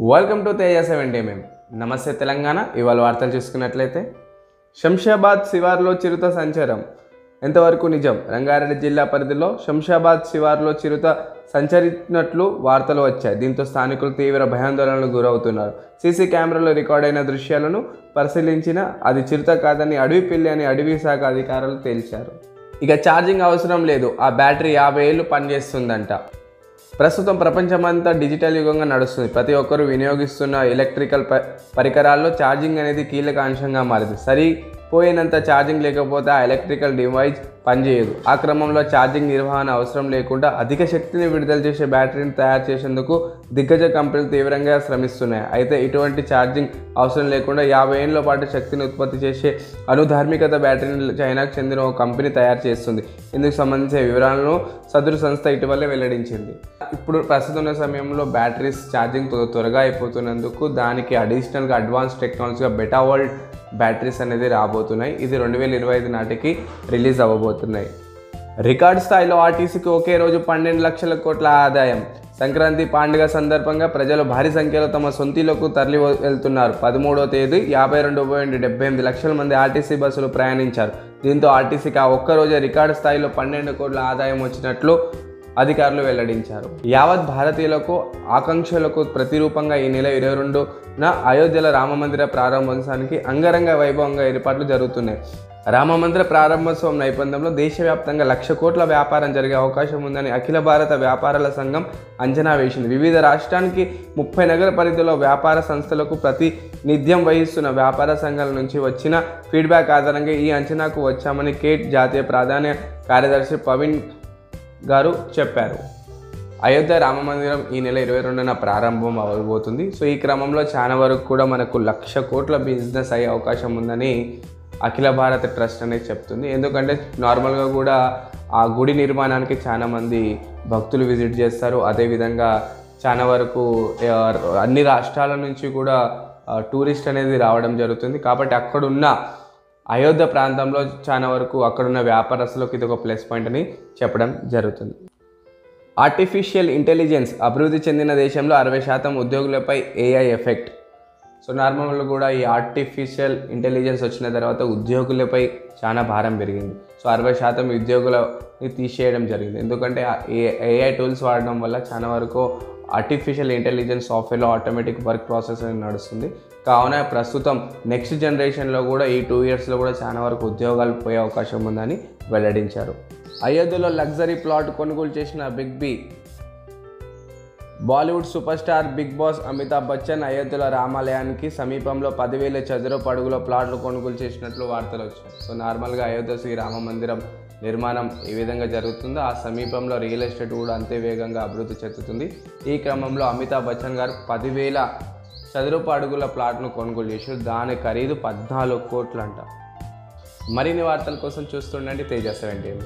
Welcome to Teja 70mm. నమస్తే తెలంగాణ. ఇవాళ వార్తలు చూసుకున్నట్లయితే శంషాబాద్ శివార్లో చిరుత సంచారం ఎంతవరకు నిజం? రంగారెడ్డి జిల్లా పరిధిలో శంషాబాద్ శివార్లో చిరుత సంచరించినట్లు వార్తలు వచ్చాయి. దీంతో స్థానికులు తీవ్ర భయాందోళనలకు గురవుతున్నారు. సీసీ కెమెరాలో రికార్డైన దృశ్యాలను పరిశీలించిన అది చిరుత కాదని అడవి పిల్లి అని అడవి శాఖ అధికారులు తేల్చారు. ఇక ఛార్జింగ్ అవసరం లేదు, ఆ బ్యాటరీ 50 ఏళ్ళు పనిచేస్తుందంట. ప్రస్తుతం ప్రపంచమంతా డిజిటల్ యుగంగా నడుస్తుంది. ప్రతి ఒక్కరూ వినియోగిస్తున్న ఎలక్ట్రికల్ పరికరాల్లో ఛార్జింగ్ అనేది కీలక అంశంగా మారింది. సరిపోయినంత ఛార్జింగ్ లేకపోతే ఆ ఎలక్ట్రికల్ డివైస్ పనిచేయదు. ఆ క్రమంలో ఛార్జింగ్ నిర్వహణ అవసరం లేకుండా అధిక శక్తిని విడుదల చేసే బ్యాటరీని తయారు చేసేందుకు దిగ్గజ కంపెనీలు తీవ్రంగా శ్రమిస్తున్నాయి. అయితే ఇటువంటి ఛార్జింగ్ అవసరం లేకుండా 50 ఏళ్ల పాటు శక్తిని ఉత్పత్తి చేసే అణుధార్మికత బ్యాటరీని చైనాకు చెందిన ఒక కంపెనీ తయారు చేస్తుంది. ఇందుకు సంబంధించిన వివరాలను సదరు సంస్థ ఇటీవలే వెల్లడించింది. ఇప్పుడు ప్రస్తుతం ఉన్న సమయంలో బ్యాటరీస్ ఛార్జింగ్ త్వరగా అయిపోతున్నందుకు దానికి అడిషనల్గా అడ్వాన్స్ టెక్నాలజీగా బెటా వరల్డ్ బ్యాటరీస్ అనేది రాబోతున్నాయి. ఇది 2025 నాటికి రిలీజ్ అవ్వబోతున్నాయి. రికార్డు స్థాయిలో ఆర్టీసీకి ఒకే రోజు 12 లక్షల కోట్ల ఆదాయం. సంక్రాంతి పండుగ సందర్భంగా ప్రజలు భారీ సంఖ్యలో తమ సొంతిలకు తరలి వెళ్తున్నారు. 13వ తేదీ 52.78 లక్షల మంది ఆర్టీసీ బస్సులు ప్రయాణించారు. దీంతో ఆర్టీసీకి ఆ ఒక్కరోజే రికార్డు స్థాయిలో 12 కోట్ల ఆదాయం వచ్చినట్లు అధికారులు వెల్లడించారు. యావత్ భారతీయులకు ఆకాంక్షలకు ప్రతిరూపంగా ఈ నెల 22న అయోధ్యలో రామమందిర ప్రారంభోత్సవానికి అంగరంగ వైభవంగా ఏర్పాట్లు జరుగుతున్నాయి. రామమందిర ప్రారంభోత్సవం నేపథ్యంలో దేశవ్యాప్తంగా 1,00,000 కోట్ల వ్యాపారం జరిగే అవకాశం ఉందని అఖిల భారత వ్యాపారాల సంఘం అంచనా వేసింది. వివిధ రాష్ట్రానికి 30 నగర పరిధిలో వ్యాపార సంస్థలకు ప్రాతినిధ్యం వహిస్తున్న వ్యాపార సంఘాల నుంచి వచ్చిన ఫీడ్బ్యాక్ ఆధారంగా ఈ అంచనాకు వచ్చామని కేట్ జాతీయ ప్రధాన కార్యదర్శి పవన్ గారు చెప్పారు. అయోధ్య రామమందిరం ఈ నెల 22న ప్రారంభం అవ్వబోతుంది. సో ఈ క్రమంలో చాలా వరకు కూడా మనకు 1,00,000 కోట్ల బిజినెస్ అయ్యే అవకాశం ఉందని అఖిల భారత ట్రస్ట్ అనేది చెప్తుంది. ఎందుకంటే నార్మల్గా కూడా ఆ గుడి నిర్మాణానికి చాలామంది భక్తులు విజిట్ చేస్తారు. అదేవిధంగా చాలా వరకు అన్ని రాష్ట్రాల నుంచి కూడా టూరిస్ట్ అనేది రావడం జరుగుతుంది. కాబట్టి అక్కడున్న అయోధ్య ప్రాంతంలో చాలా వరకు అక్కడున్న వ్యాపారస్తులకు ఇది ఒక ప్లస్ పాయింట్ అని చెప్పడం జరుగుతుంది. ఆర్టిఫిషియల్ ఇంటెలిజెన్స్ అభివృద్ధి చెందిన దేశంలో 60% ఉద్యోగులపై ఏఐ ఎఫెక్ట్. సో నార్మల్గా కూడా ఈ ఆర్టిఫిషియల్ ఇంటెలిజెన్స్ వచ్చిన తర్వాత ఉద్యోగులపై చాలా భారం పెరిగింది. సో 60% ఉద్యోగులని తీసేయడం జరిగింది. ఎందుకంటే ఏఐ టూల్స్ వాడడం వల్ల చాలా వరకు ఆర్టిఫిషియల్ ఇంటెలిజెన్స్ సాఫ్ట్వేర్లో ఆటోమేటిక్ వర్క్ ప్రాసెస్ అనేది నడుస్తుంది. కావున ప్రస్తుతం నెక్స్ట్ జనరేషన్లో కూడా ఈ 2 ఇయర్స్లో కూడా చాలా వరకు ఉద్యోగాలు పోయే అవకాశం ఉందని వెల్లడించారు. అయోధ్యలో లగ్జరీ ప్లాట్ కొనుగోలు చేసిన Big B. Bollywood superstar Big Boss Amitabh Bachchan అయోధ్యలో రామాలయానికి సమీపంలో 10,000 చదరపు అడుగుల ప్లాట్లు కొనుగోలు చేసినట్లు వార్తలు వచ్చాయి. సో నార్మల్గా అయోధ్య శ్రీ రామ మందిరం నిర్మాణం ఏ విధంగా జరుగుతుందో ఆ సమీపంలో రియల్ ఎస్టేట్ కూడా అంతే వేగంగా అభివృద్ధి చెందుతుంది. ఈ క్రమంలో అమితాబ్ బచ్చన్ గారు 10,000 చదరపు అడుగుల ప్లాట్ను కొనుగోలు చేశారు. దాని ఖరీదు 14 కోట్లు అంట. మరిన్ని వార్తల కోసం చూస్తుండండి తేజ 70mm.